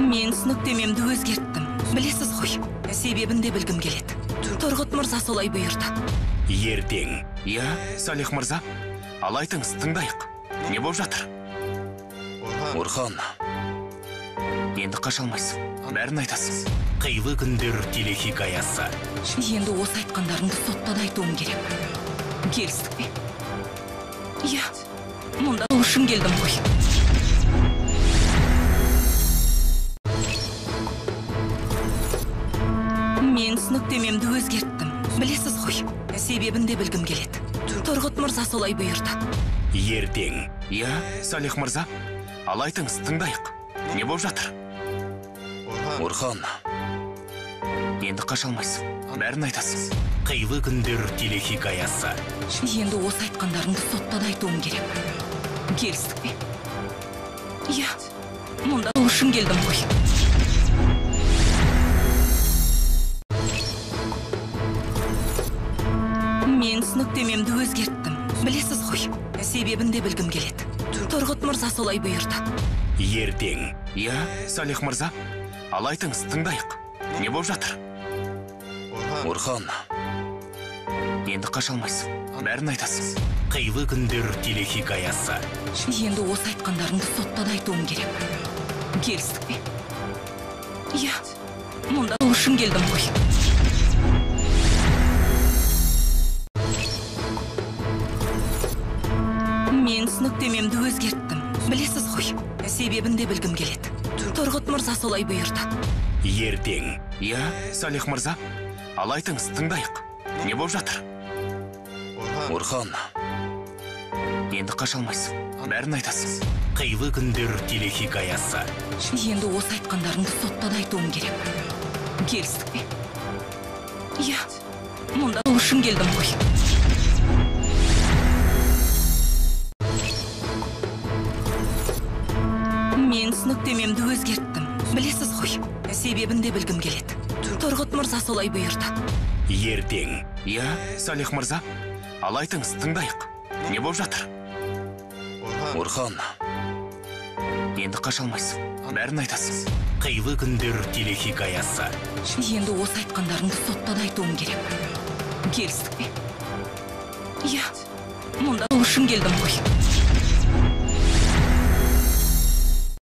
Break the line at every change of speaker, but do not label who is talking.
Мен түсініктемемді өзгерттім. Білесіз ғой, себебін де білгім келеді. Тұрғыт мырза солай бұйырды.
Ертең. Я, Салих мырза, ал айтыңыз, тыңдайық. Не болып жатыр? Орхан, енді қаша алмайсың. Бәрін айтасың. Қилы күндер телехикаясы.
Енді осы айтқандарыңды соттан айтуым керек. Келістік пе? Я, мұнда үшін келдім ғой. Мен түсініктемемді өзгерттім. Білесіз ғой, себебін де білгім келеді. Тұрғыт мырза солай бұйырды.
Ертең. Я, Салих мырза, ал айтыңыз, тыңдайық. Не болып жатыр? Орхан, енді қаша алмайсың. Бәрін айтасың. Қилы күндер телехикаясы.
Енді осы айтқандарыңды соттан айтуым керек. Келістік пе? Я, мұнда үшін келдім ғой. Мен түсініктемемді өзгерттім. Білесіз ғой, себебін де білгім келеді. Тұрғыт мырза солай бұйырды.
Ертең. Я, Салих мырза, ал айтыңыз, тыңдайық. Не болып жатыр? Орхан, енді қаша алмайсың. Бәрін айтасың. Қилы күндер телехикаясы.
Енді осы айтқандарыңды соттан айтуым керек. Келістік пе? Я, мұнда үшін келдім ғой. Мен түсініктемемді өзгерттім. Білесіз ғой, себебін де білгім келеді. Тұрғыт мырза солай бұйырды.
Ертең. Я, Салих мырза, ал айтыңыз, тыңдайық. Не болып жатыр? Орхан, енді қаша алмайсың. Бәрін айтасың. Қилы күндер телехикаясы.
Енді осы айтқандарыңды соттан айтуым керек. Келістік пе? Я, мұнда үшін келдім ғой. Мен түсініктемемді өзгерттім. Білесіз ғой, себебін де білгім келеді. Тұрғыт мырза солай бұйырды.
Ертең. Я, Салих мырза, ал айтыңыз, тыңдайық. Не болып жатыр? Орхан, енді қаша алмайсың. Бәрін айтасың. Қилы күндер телехикаясы.
Енді осы айтқандарыңды соттан айтуым керек. Келістік пе? Я, мұнда үшін келдім ғой.